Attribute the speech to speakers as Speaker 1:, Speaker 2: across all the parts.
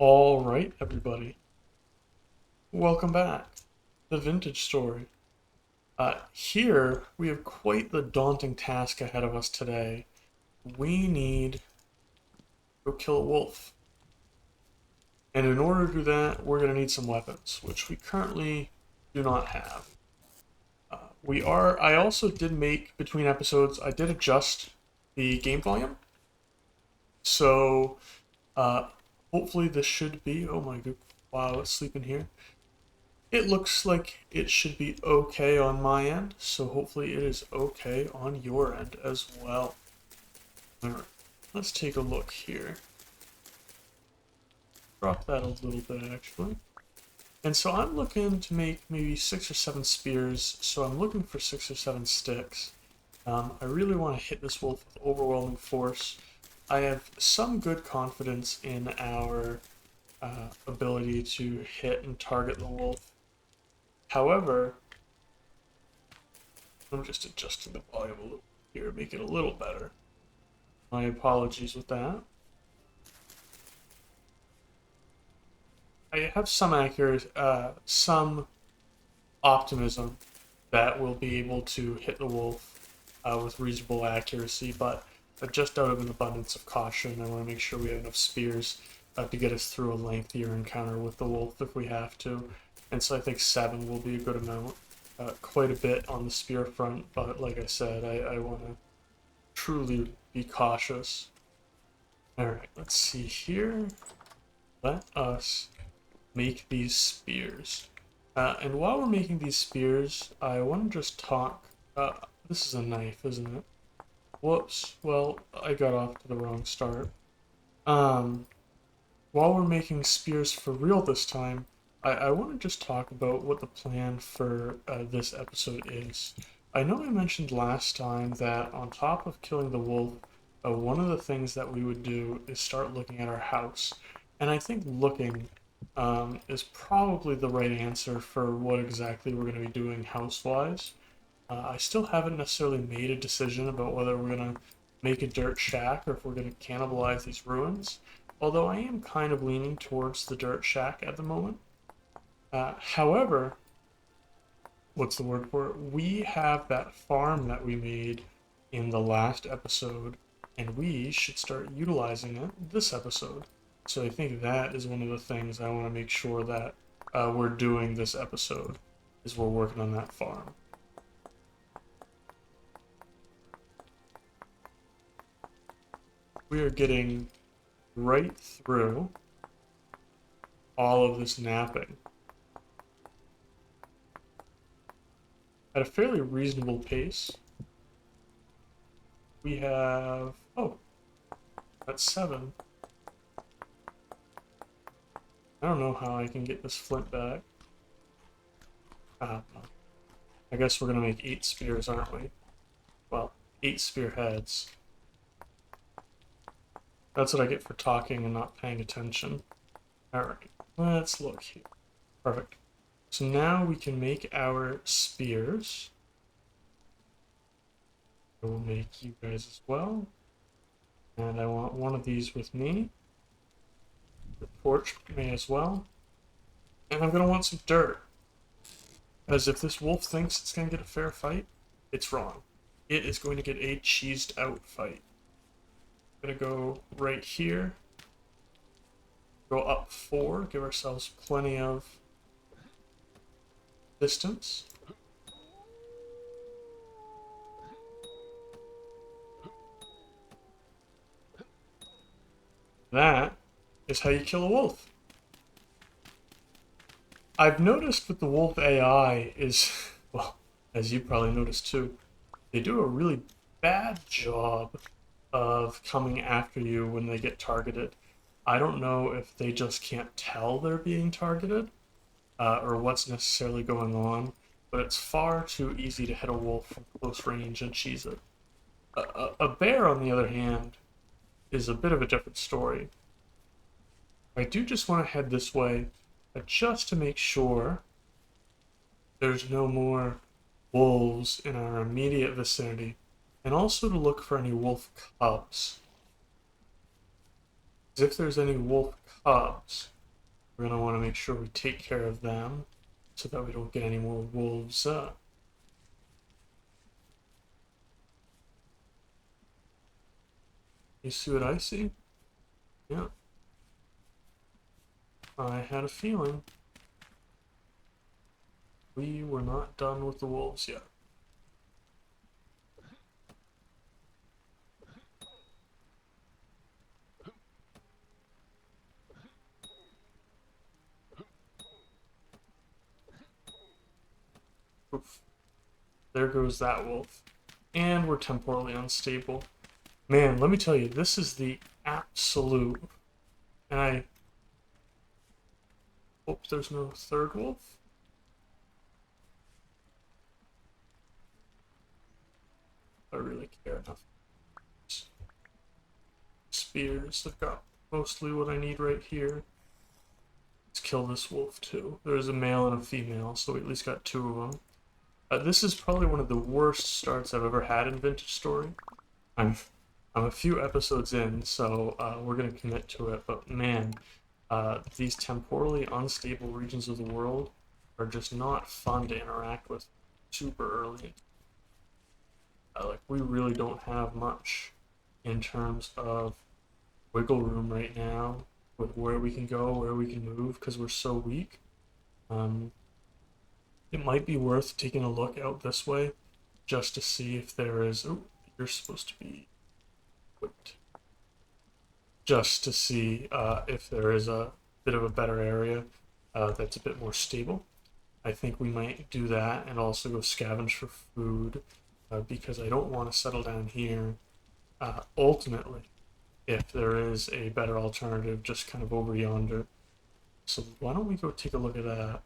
Speaker 1: All right, everybody. Welcome back. The Vintage Story. Here, we have quite the daunting task ahead of us today. We need to go kill a wolf. And in order to do that, we're going to need some weapons, which we currently do not have. I also did make, between episodes, I did adjust the game volume. So, uh, hopefully this should be, oh my god, wow, it's sleeping here. It looks like it should be okay on my end, so hopefully it is okay on your end as well. Alright, let's take a look here. Drop that a little bit actually. And so I'm looking to make maybe 6 or 7 spears, so I'm looking for 6 or 7 sticks. I really want to hit this wolf with overwhelming force. I have some good confidence in our ability to hit and target the wolf. However, I'm just adjusting the volume a little here, make it a little better. My apologies with that. I have some optimism that we'll be able to hit the wolf with reasonable accuracy, but just out of an abundance of caution, I want to make sure we have enough spears to get us through a lengthier encounter with the wolf if we have to. And so I think 7 will be a good amount. Quite a bit on the spear front, but like I said, I want to truly be cautious. Alright, let's see here. Let us make these spears. And while we're making these spears, I want to just talk. This is a knife, isn't it? Whoops. Well, I got off to the wrong start. While we're making spears for real this time, I want to just talk about what the plan for this episode is. I know I mentioned last time that on top of killing the wolf, one of the things that we would do is start looking at our house. And I think looking is probably the right answer for what exactly we're going to be doing house-wise. I still haven't necessarily made a decision about whether we're going to make a dirt shack or if we're going to cannibalize these ruins, although I am kind of leaning towards the dirt shack at the moment. However, what's the word for it? We have that farm that we made in the last episode, and we should start utilizing it this episode. So I think that is one of the things I want to make sure that we're doing this episode, is we're working on that farm. We are getting right through all of this napping at a fairly reasonable pace. We have, oh, that's 7. I don't know how I can get this flint back. I guess we're gonna make 8 spears, aren't we? Well, 8 spearheads. That's what I get for talking and not paying attention. Alright, let's look here. Perfect. So now we can make our spears. I will make you guys as well. And I want one of these with me. The torch may as well. And I'm going to want some dirt. As if this wolf thinks it's going to get a fair fight, it's wrong. It is going to get a cheesed out fight. I'm going to go right here. Go up 4, give ourselves plenty of distance. That is how you kill a wolf. I've noticed with the wolf AI is, well, as you probably noticed too, they do a really bad job of coming after you when they get targeted. I don't know if they just can't tell they're being targeted, or what's necessarily going on, but it's far too easy to hit a wolf from close range and cheese it. A bear, on the other hand, is a bit of a different story. I do just want to head this way, just to make sure there's no more wolves in our immediate vicinity, and also to look for any wolf cubs. If there's any wolf cubs, we're going to want to make sure we take care of them so that we don't get any more wolves up. You see what I see? Yeah. I had a feeling we were not done with the wolves yet. Oof. There goes that wolf. And we're temporally unstable. Man, let me tell you, this is the absolute... And I hope there's no third wolf. I really care enough. Spears, I've got mostly what I need right here. Let's kill this wolf too. There's a male and a female, so we at least got two of them. This is probably one of the worst starts I've ever had in Vintage Story. I'm a few episodes in, so we're gonna commit to it. But man, these temporally unstable regions of the world are just not fun to interact with super early. Like we really don't have much in terms of wiggle room right now with where we can go, where we can move, because we're so weak. It might be worth taking a look out this way just to see if there is... Oh, you're supposed to be equipped. Just to see if there is a bit of a better area that's a bit more stable. I think we might do that and also go scavenge for food because I don't want to settle down here. Ultimately, if there is a better alternative just kind of over yonder. So why don't we go take a look at that?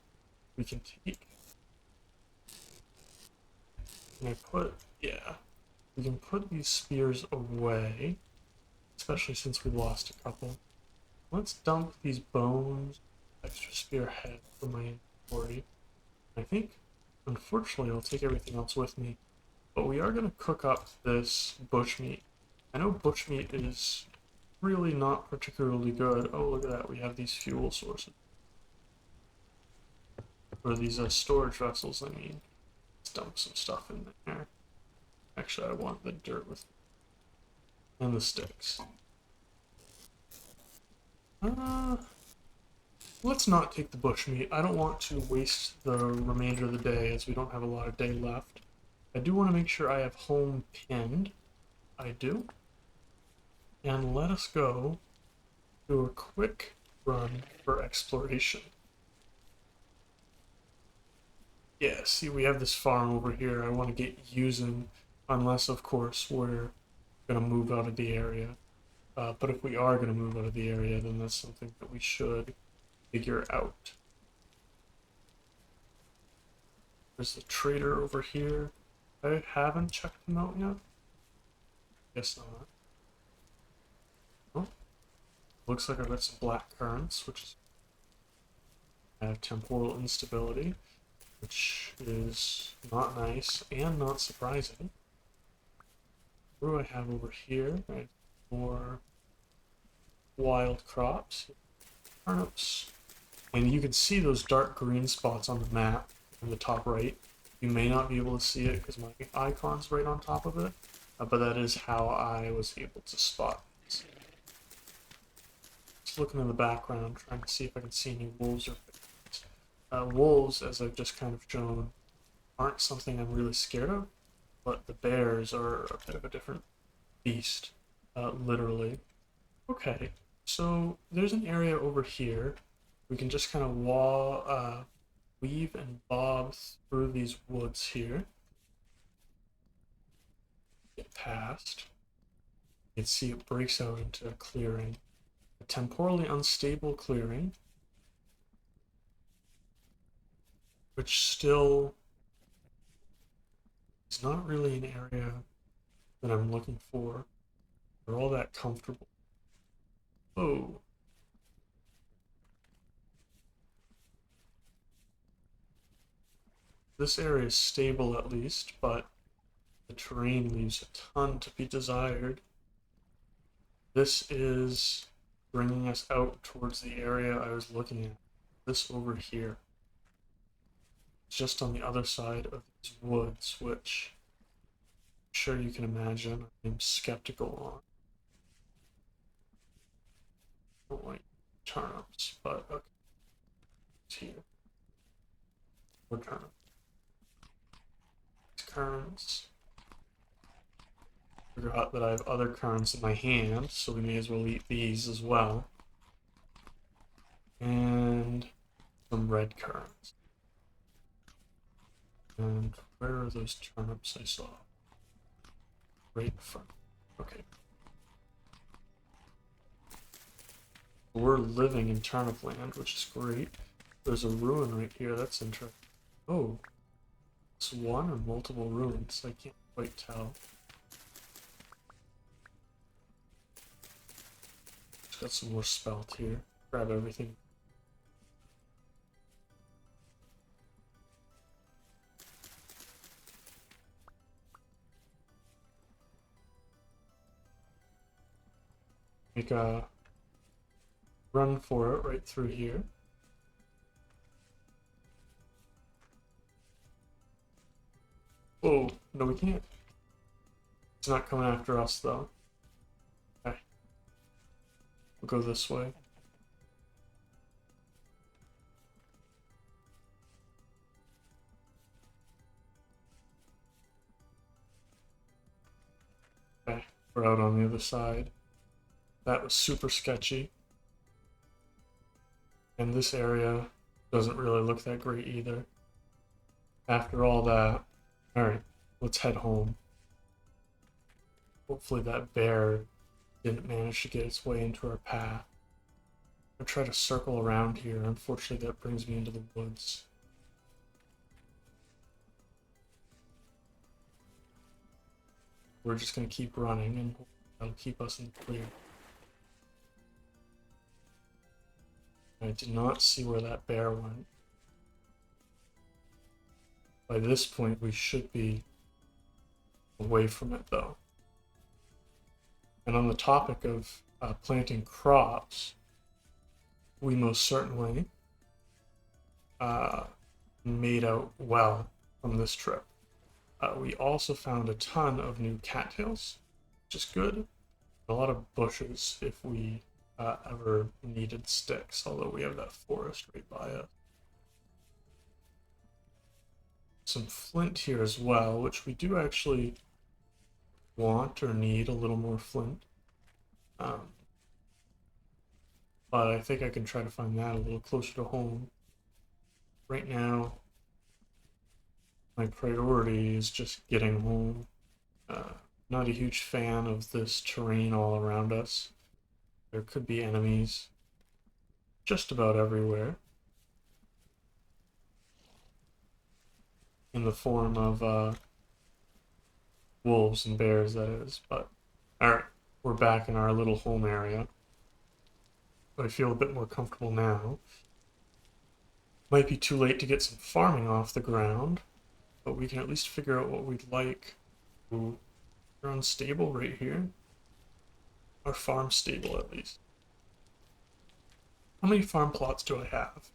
Speaker 1: We can take... Can I put... Yeah. We can put these spears away, especially since we lost a couple. Let's dump these bones, extra spear head from my inventory. I think, unfortunately, I'll take everything else with me. But we are going to cook up this bushmeat. I know bushmeat is really not particularly good. Oh, look at that. We have these fuel sources. Or these storage vessels, I mean. Let's dump some stuff in there. Actually, I want the dirt with me. And the sticks. Let's not take the bushmeat. I don't want to waste the remainder of the day as we don't have a lot of day left. I do want to make sure I have home pinned. I do. And let us go do a quick run for exploration. Yeah, see, we have this farm over here I want to get using, unless, of course, we're going to move out of the area. But if we are going to move out of the area, then that's something that we should figure out. There's the trader over here. I haven't checked him out yet. Guess not. Oh, looks like I've got some black currants, which is... I have temporal instability, which is not nice and not surprising. What do I have over here? Right, more wild crops, turnips, and you can see those dark green spots on the map in the top right. You may not be able to see it because my icon's right on top of it, but that is how I was able to spot these. Just looking in the background, trying to see if I can see any wolves or bears. Wolves, as I've just kind of shown, aren't something I'm really scared of, but the bears are a bit of a different beast, literally. Okay, so there's an area over here. We can just kind of weave and bob through these woods here. Get past. You can see it breaks out into a clearing. A temporally unstable clearing, which still is not really an area that I'm looking for. They're all that comfortable. Oh. This area is stable at least, but the terrain leaves a ton to be desired. This is bringing us out towards the area I was looking at. This over here. It's just on the other side of these woods, which I'm sure you can imagine I'm skeptical on. I don't like turnips, but okay. It's here. More turnips. Currants. Forgot that I have other currants in my hand, so we may as well eat these as well. And some red currants. And where are those turnips I saw? Right in front. Okay. We're living in turnip land, which is great. There's a ruin right here, that's interesting. Oh. It's one or multiple ruins, I can't quite tell. Just got some more spelt here. Grab everything. Make a run for it right through here. Oh, no we can't. It's not coming after us though. Okay. We'll go this way. Okay, we're out on the other side. That was super sketchy. And this area doesn't really look that great either. After all that, alright, let's head home. Hopefully that bear didn't manage to get its way into our path. I'll try to circle around here. Unfortunately, that brings me into the woods. We're just going to keep running, and that'll keep us in the clear. I did not see where that bear went. By this point, we should be away from it, though. And on the topic of planting crops, we most certainly made out well from this trip. We also found a ton of new cattails, which is good. A lot of bushes if we ever needed sticks, although we have that forest right by us. Some flint here as well, which we do actually want or need a little more flint. But I think I can try to find that a little closer to home. Right now, my priority is just getting home. Not a huge fan of this terrain all around us. There could be enemies just about everywhere. In the form of wolves and bears, that is. But, alright, we're back in our little home area. I feel a bit more comfortable now. Might be too late to get some farming off the ground, but we can at least figure out what we'd like. Ooh, we're on stable right here. Our farm stable, at least. How many farm plots do I have?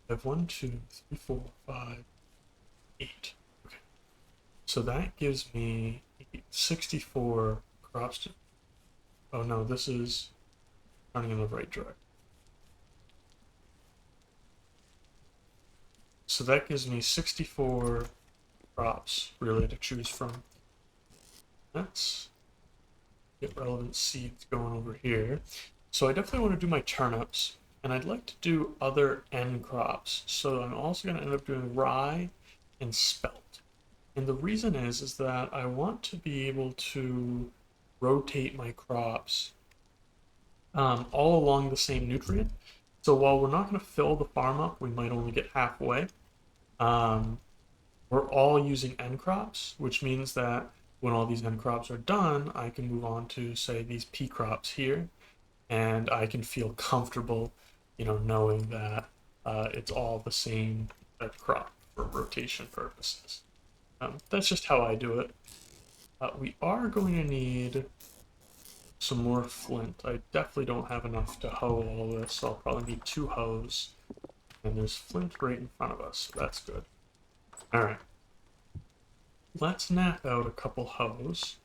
Speaker 1: I have 1, 2, 3, 4, 5, 8. Okay. So that gives me 64 crops to... Oh no, this is running in the right direction. So that gives me 64 crops really to choose from. Let's get relevant seeds going over here. So I definitely want to do my turnips, and I'd like to do other end crops. So I'm also going to end up doing rye and spelt. And the reason is that I want to be able to rotate my crops all along the same nutrient. So while we're not going to fill the farm up, we might only get halfway. We're all using end crops, which means that when all these end crops are done, I can move on to, say, these pea crops here, and I can feel comfortable, knowing that it's all the same crop for rotation purposes. That's just how I do it. We are going to need some more flint. I definitely don't have enough to hoe all this, so I'll probably need 2 hoes. And there's flint right in front of us, so that's good. Alright. Let's knock out a couple hoes.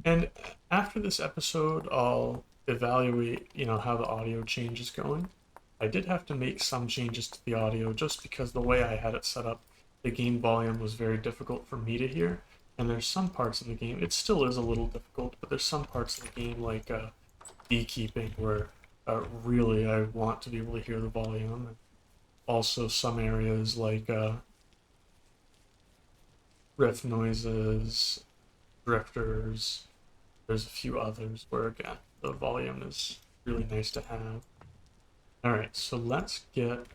Speaker 1: And after this episode, I'll evaluate, how the audio change is going. I did have to make some changes to the audio just because the way I had it set up, the game volume was very difficult for me to hear. And there's some parts of the game, it still is a little difficult, but there's some parts of the game like beekeeping where really I want to be able to hear the volume. And also some areas like rift noises, drifters. There's a few others where, again, the volume is really nice to have. Alright, so let's get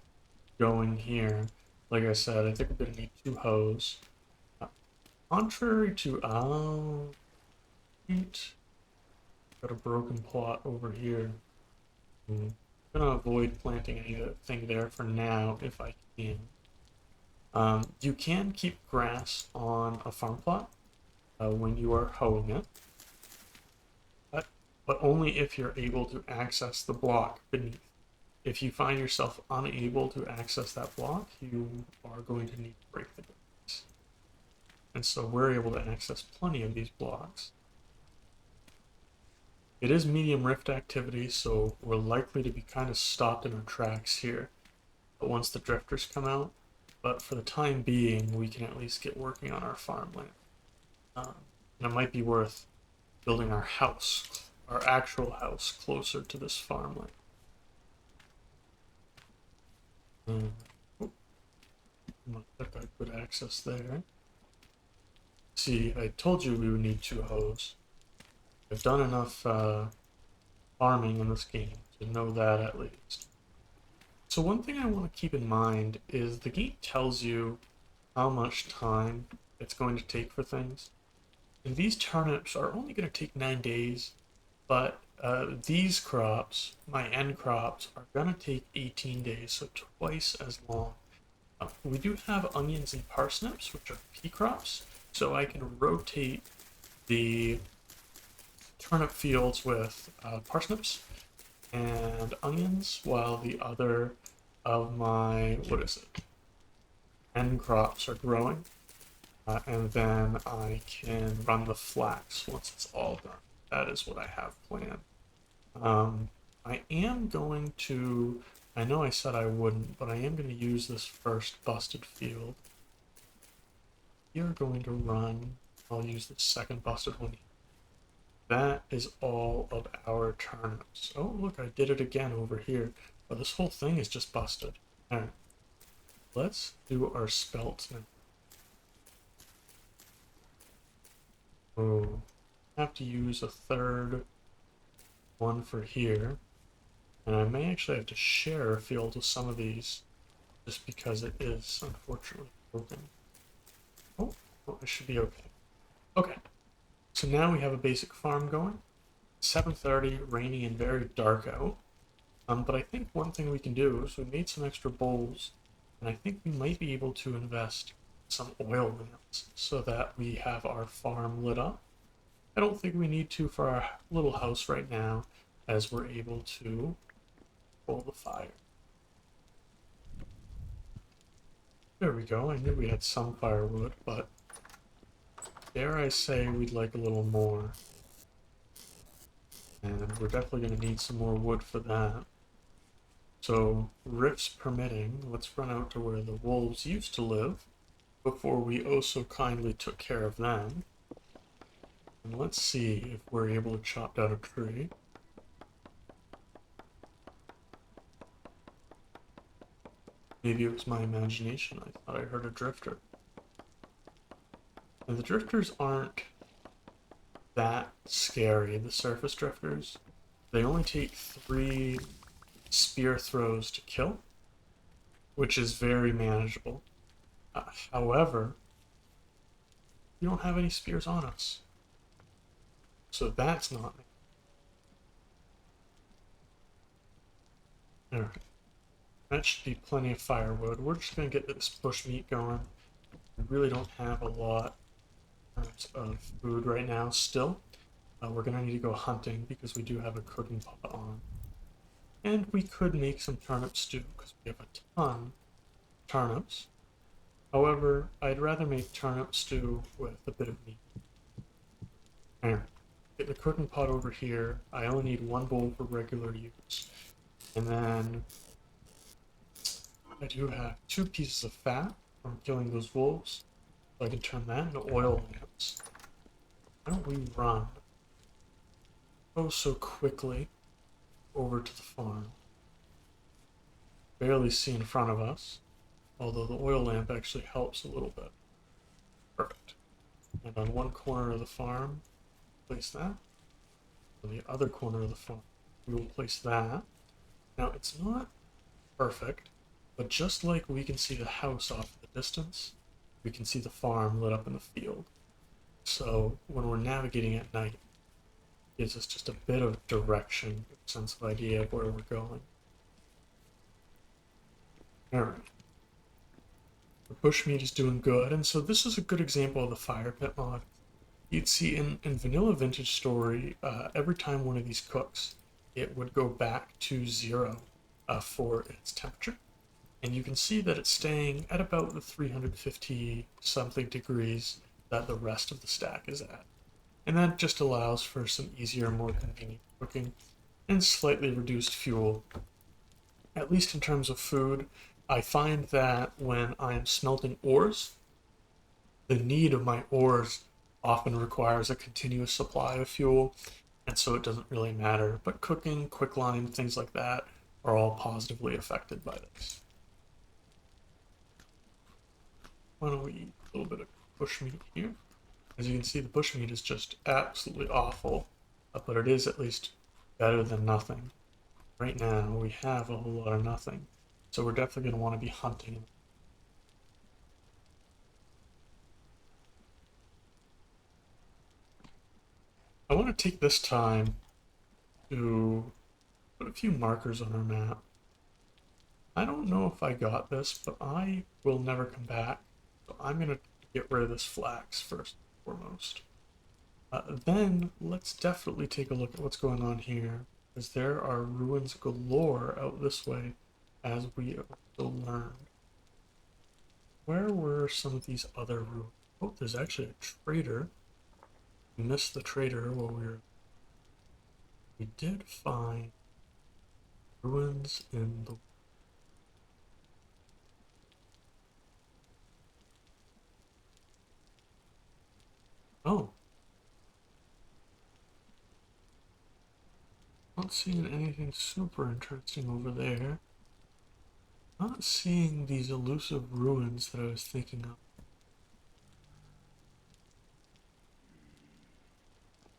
Speaker 1: going here. Like I said, I think we're going to need 2 hoes. Contrary to... Oh... Got a broken plot over here. I'm going to avoid planting anything there for now, if I can. You can keep grass on a farm plot when you are hoeing it. But only if you're able to access the block beneath. If you find yourself unable to access that block, you are going to need to break the grass. And so we're able to access plenty of these blocks. It is medium rift activity, so we're likely to be kind of stopped in our tracks here. But once the drifters come out, but for the time being, we can at least get working on our farmland. And it might be worth building our house, our actual house, closer to this farmland. Oh, I got good access there. See, I told you we would need 2 hoes. I've done enough farming in this game to know that at least. So one thing I want to keep in mind is the game tells you how much time it's going to take for things. And these turnips are only going to take 9 days, but these crops, my end crops, are going to take 18 days, so twice as long. We do have onions and parsnips, which are pea crops, so I can rotate the turnip fields with parsnips and onions, while the other of my, end crops are growing. And then I can run the flax once it's all done. That is what I have planned. I am going to, I know I said I wouldn't, but I am going to use this first busted field. You're going to run, I'll use the second busted one. That is all of our turnips. Oh, look, I did it again over here. But this whole thing is just busted. Alright, let's do our spelt now. Oh, I have to use a third one for here. And I may actually have to share a field with some of these, just because it is unfortunately broken. Oh, well, it should be okay. Okay, so now we have a basic farm going. 7:30, rainy and very dark out. But I think one thing we can do is we made some extra bowls, and I think we might be able to invest some oil lamps so that we have our farm lit up. I don't think we need to for our little house right now, as we're able to pull the fire. There we go. I knew we had some firewood, but dare I say we'd like a little more. And we're definitely going to need some more wood for that. So, rifts permitting, let's run out to where the wolves used to live before we oh so kindly took care of them. And let's see if we're able to chop down a tree. Maybe it was my imagination. I thought I heard a drifter. And the drifters aren't that scary, the surface drifters. They only take 3 spear throws to kill, which is very manageable. However, we don't have any spears on us, so that's not. Alright, that should be plenty of firewood. We're just gonna get this bush meat going, We really don't have a lot in terms of food right now still. We're going to need to go hunting because we do have a cooking pot on. And we could make some turnip stew because we have a ton of turnips. However, I'd rather make turnip stew with a bit of meat. Anyway, get the cooking pot over here. I only need one bowl for regular use. And then I do have 2 pieces of fat from killing those wolves. So I can turn that into oil lamps. Why don't we run oh so quickly over to the farm? Barely see in front of us, although the oil lamp actually helps a little bit. Perfect. And on one corner of the farm, place that. On the other corner of the farm, we will place that. Now, it's not perfect, but just like we can see the house off in the distance, we can see the farm lit up in the field. So when we're navigating at night, it gives us just a bit of direction, a sense of idea of where we're going. Alright. The bushmeat is doing good, and so this is a good example of the Firepit mod. You'd see in Vanilla Vintage Story, every time one of these cooks, it would go back to 0 for its temperature. And you can see that it's staying at about the 350 something degrees that the rest of the stack is at. And that just allows for some easier, more convenient cooking and slightly reduced fuel. At least in terms of food, I find that when I'm smelting ores, the need of my ores often requires a continuous supply of fuel, and so it doesn't really matter. But cooking, quicklime, things like that are all positively affected by this. Why don't we eat a little bit of bushmeat here? As you can see, the bushmeat is just absolutely awful, but it is at least better than nothing. Right now, we have a whole lot of nothing, so we're definitely going to want to be hunting. I want to take this time to put a few markers on our map. I don't know if I got this, but I will never come back, so I'm going to get rid of this flax first and foremost. Then let's definitely take a look at what's going on here, because there are ruins galore out this way, as we also learned. Where were some of these other ruins? Oh, there's actually a trader. We missed the trader while we did find ruins in the... Oh. Not seeing anything super interesting over there. Not seeing these elusive ruins that I was thinking of.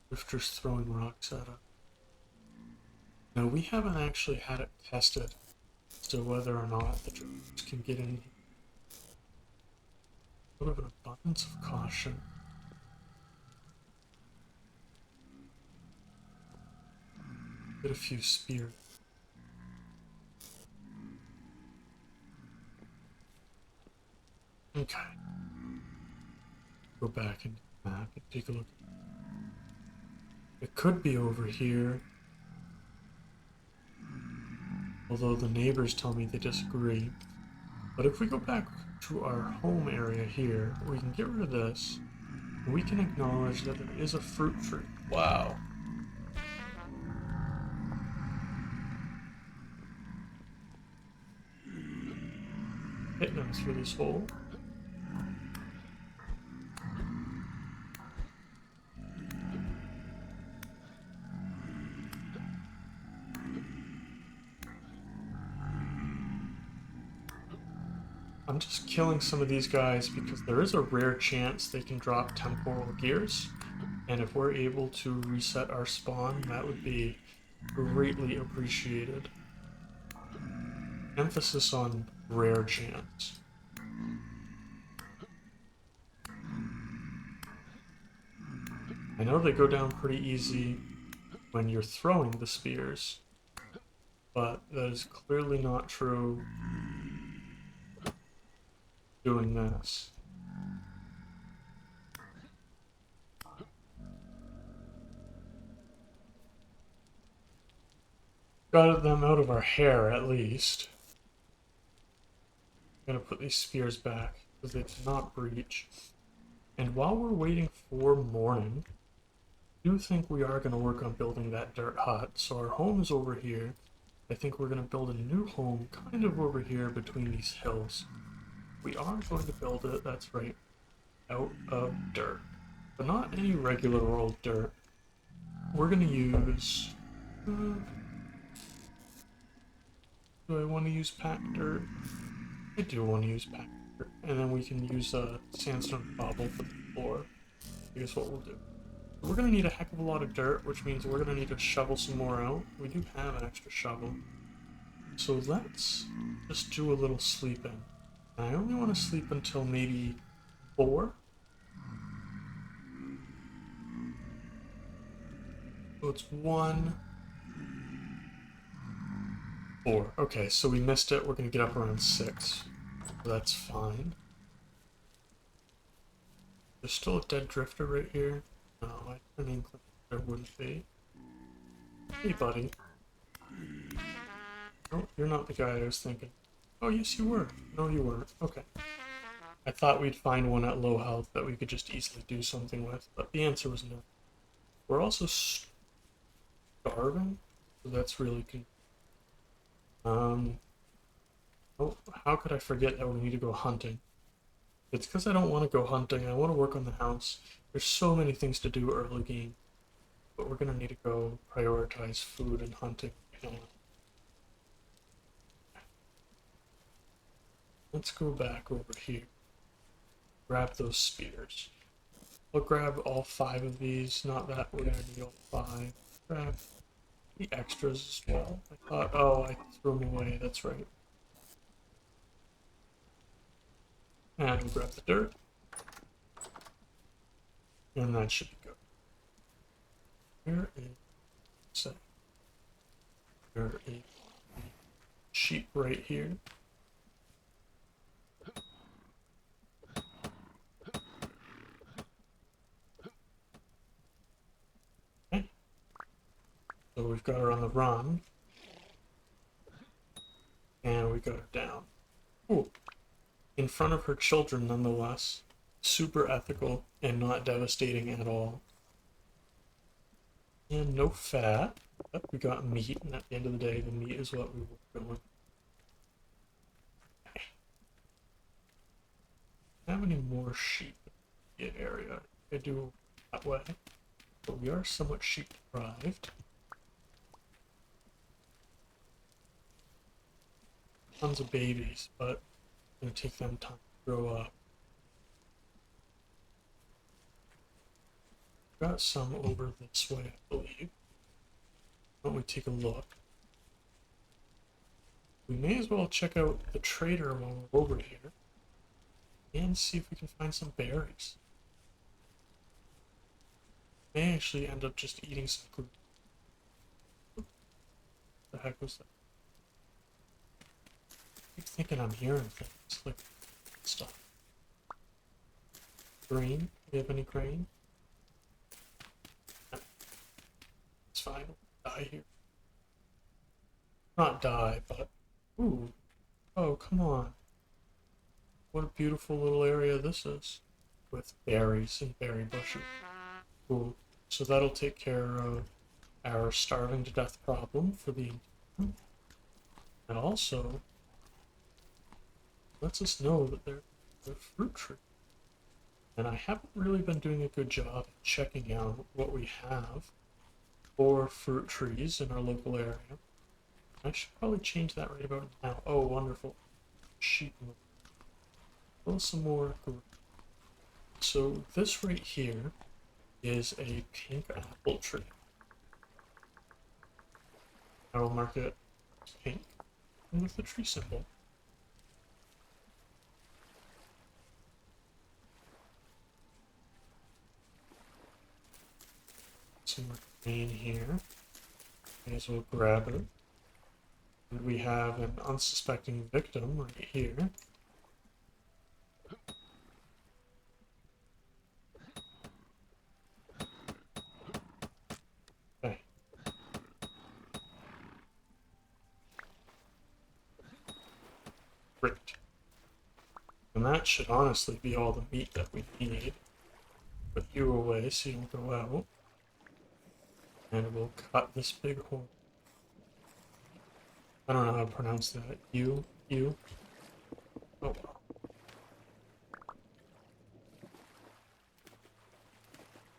Speaker 1: Drifters throwing rocks at us. Now, we haven't actually had it tested as to whether or not the drifters can get in here. Sort of an abundance of caution. Get a few spears. Okay. Go back into the map and take a look. It could be over here. Although the neighbors tell me they disagree. But if we go back to our home area here, we can get rid of this. And we can acknowledge that there is a fruit tree. Wow. Hitting them through this hole. I'm just killing some of these guys because there is a rare chance they can drop temporal gears, and if we're able to reset our spawn, that would be greatly appreciated. Emphasis on rare chance. I know they go down pretty easy when you're throwing the spears, but that is clearly not true doing this. got them out of our hair at least. I'm gonna put these spears back because they did not breach. And while we're waiting for morning, I do think we are gonna work on building that dirt hut. So our home is over here. I think we're gonna build a new home kind of over here between these hills. We are going to build it, that's right, out of dirt. But not any regular old dirt. We're gonna use... do I want to use packed dirt? I do want to use packed dirt. And then we can use sandstone cobble for the floor. Here's what we'll do. We're gonna need a heck of a lot of dirt, which means we're gonna need to shovel some more out. We do have an extra shovel. So let's just do a little sleeping. I only want to sleep until maybe 4. So it's 1, 4. Okay, so we missed it. We're going to get up around 6. So that's fine. There's still a dead drifter right here. No, I didn't think there wouldn't be. Hey, buddy. Oh, you're not the guy I was thinking. Oh, yes, you were. No, you weren't. Okay. I thought we'd find one at low health that we could just easily do something with, but the answer was no. We're also starving, so that's really good. Oh, how could I forget that we need to go hunting? It's because I don't want to go hunting. I want to work on the house. There's so many things to do early game, but we're gonna need to go prioritize food and hunting. Let's go back over here. Grab those spears. I'll grab all 5 of these. Not that we're gonna need all 5. Grab the extras as well. I thought, oh, I threw them away. That's right. And we'll grab the dirt. And that should be good. Where is there a sheep right here? Okay. So we've got her on the run. And we got her down. Ooh. In front of her children, nonetheless. Super ethical and not devastating at all. And no fat. But we got meat, and at the end of the day, the meat is what we were going. Okay. Have any more sheep in the area? I do that way. But we are somewhat sheep deprived. Tons of babies, but it's gonna take them time to grow up. Got some over this way, I believe. Why don't we take a look? We may as well check out the trader while we're over here and see if we can find some berries. May actually end up just eating some gluten. What the heck was that? I keep thinking I'm hearing things like stuff. Grain? Do you have any grain? No. It's fine. We'll die here. Not die, but ooh. Oh, come on. What a beautiful little area this is. With berries and berry bushes. Cool. So that'll take care of our starving to death problem for the and also lets us know that there's a fruit tree. And I haven't really been doing a good job checking out what we have for fruit trees in our local area. I should probably change that right about now. Oh, wonderful. Sheep. Well, some more. So this right here is a pink apple tree. I will mark it as pink and with the tree symbol. Some more green here. May as well grab it. And we have an unsuspecting victim right here. Okay. that should honestly be all the meat that we need. Put you away so you don't go out. And we'll cut this big hole. I don't know how to pronounce that. You. Oh,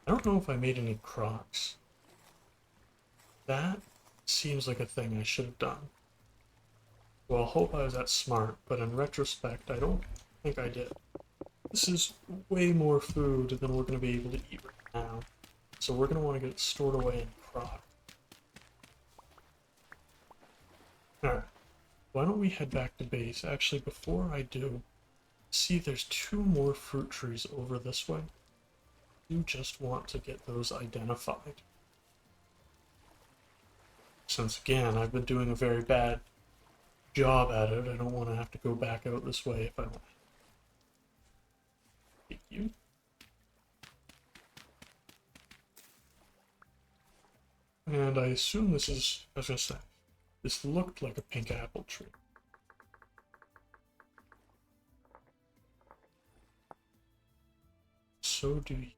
Speaker 1: I don't know if I made any crocs. That seems like a thing I should have done. Well, I hope I was that smart, but in retrospect, I don't think I did. This is way more food than we're going to be able to eat right now. So we're going to want to get it stored away in crock. Alright, why don't we head back to base? Actually, before I do, see there's 2 more fruit trees over this way. You just want to get those identified. Since again, I've been doing a very bad job at it, I don't want to have to go back out this way if I want to. Thank you. And I assume this is, I was going to say, this looked like a pink apple tree. So do you.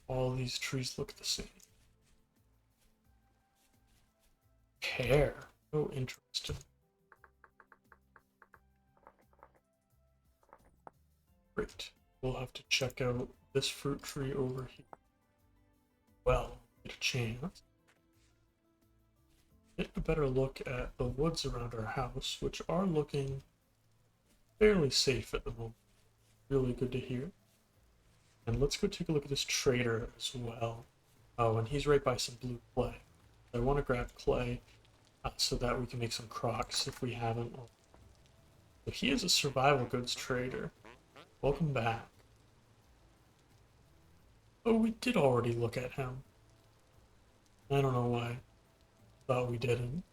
Speaker 1: All these trees look the same. Pear. Oh, interesting. Great. We'll have to check out this fruit tree over here. Well, get a chance. Get a better look at the woods around our house, which are looking fairly safe at the moment. Really good to hear. And let's go take a look at this trader as well. Oh, and he's right by some blue clay. I want to grab clay so that we can make some crocs if we haven't. But he is a survival goods trader. Welcome back. Oh, we did already look at him. I don't know why. Thought we didn't.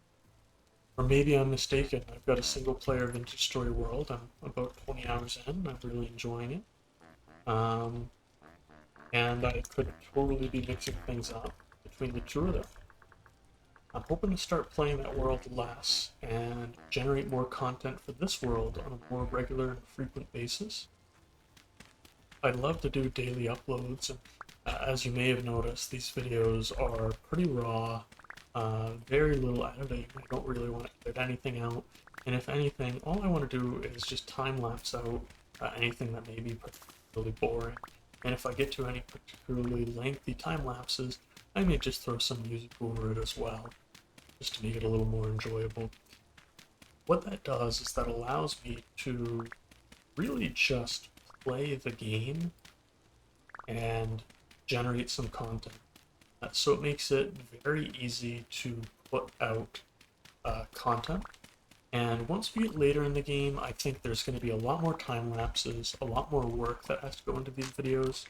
Speaker 1: Or maybe I'm mistaken. I've got a single player Vintage Story World. I'm about 20 hours in. I'm really enjoying it. And I could totally be mixing things up between the 2 of them. I'm hoping to start playing that world less and generate more content for this world on a more regular and frequent basis. I'd love to do daily uploads, and as you may have noticed, these videos are pretty raw, very little editing. I don't really want to edit anything out, and if anything, all I want to do is just time-lapse out anything that may be particularly boring. And if I get to any particularly lengthy time lapses, I may just throw some music over it as well, just to make it a little more enjoyable. What that does is that allows me to really just play the game and generate some content. So it makes it very easy to put out content. And once we get later in the game, I think there's going to be a lot more time lapses, a lot more work that has to go into these videos.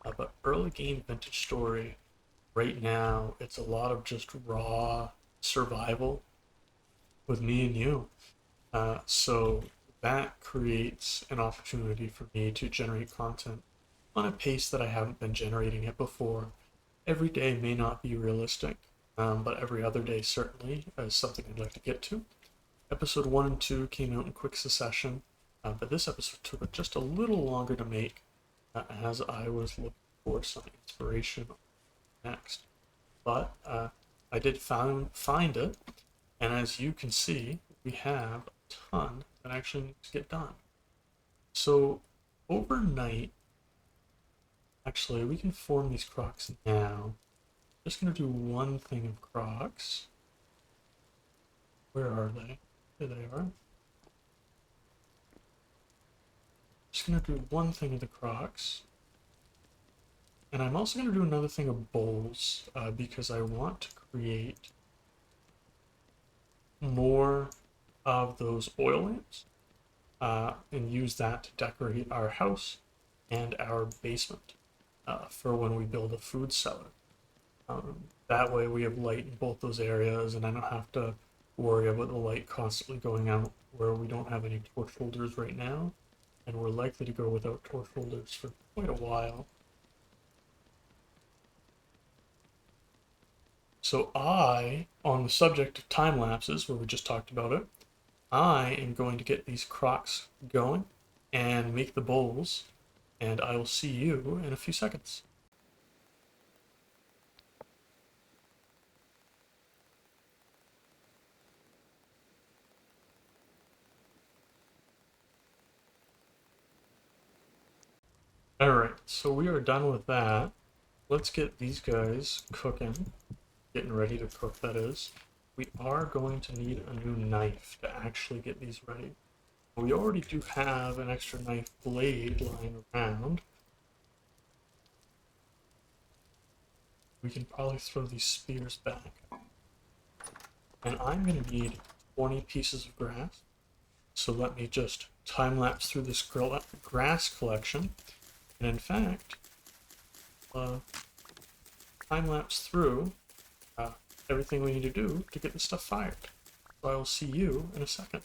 Speaker 1: But early game Vintage Story, right now, it's a lot of just raw survival with me and you. So that creates an opportunity for me to generate content on a pace that I haven't been generating it before. Every day may not be realistic, but every other day certainly is something I'd like to get to. Episode 1 and 2 came out in quick succession, but this episode took just a little longer to make as I was looking for some inspiration next. But I did find it, and as you can see, we have a ton that actually needs to get done. So overnight, actually, we can form these crocs now. Just going to do one thing of crocs. Where are they? Here they are. Just going to do one thing of the crocs. And I'm also going to do another thing of bowls because I want to create more of those oil lamps and use that to decorate our house and our basement for when we build a food cellar. That way we have light in both those areas and I don't have to worry about the light constantly going out where we don't have any torch holders right now, and we're likely to go without torch holders for quite a while. So on the subject of time lapses, where we just talked about it, I am going to get these crocs going, and make the bowls, and I will see you in a few seconds. Alright, so we are done with that. Let's get these guys cooking, getting ready to cook, that is. We are going to need a new knife to actually get these ready. We already do have an extra knife blade lying around. We can probably throw these spears back. And I'm going to need 20 pieces of grass. So let me just time-lapse through this grass collection. And in fact, time-lapse through everything we need to do to get this stuff fired. So I will see you in a second.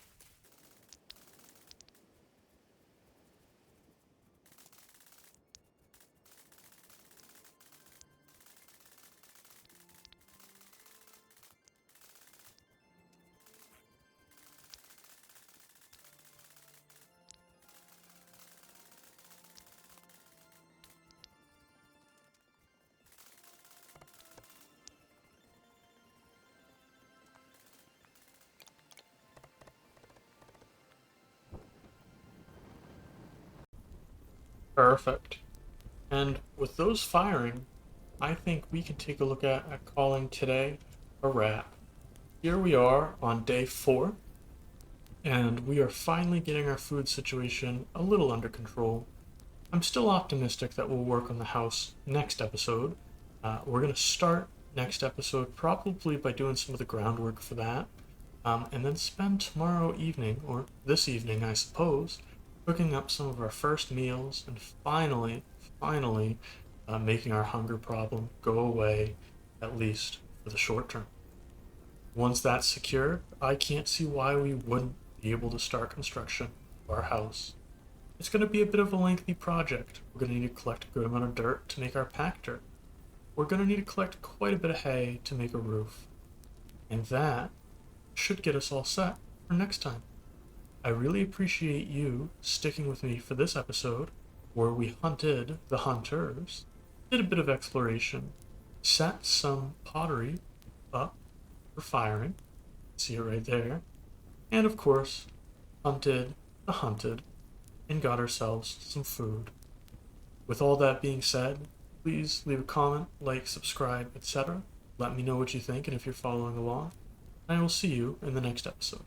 Speaker 1: Perfect. And with those firing, I think we can take a look at calling today a wrap. Here we are on day 4, and we are finally getting our food situation a little under control. I'm still optimistic that we'll work on the house next episode. We're going to start next episode probably by doing some of the groundwork for that, and then spend tomorrow evening, or this evening I suppose, cooking up some of our first meals and finally making our hunger problem go away, at least for the short term. Once that's secured, I can't see why we wouldn't be able to start construction of our house. It's going to be a bit of a lengthy project. We're going to need to collect a good amount of dirt to make our packed dirt. We're going to need to collect quite a bit of hay to make a roof. And that should get us all set for next time. I really appreciate you sticking with me for this episode, where we hunted the hunters, did a bit of exploration, set some pottery up for firing, see it right there, and of course, hunted the hunted, and got ourselves some food. With all that being said, please leave a comment, like, subscribe, etc. Let me know what you think and if you're following along. And I will see you in the next episode.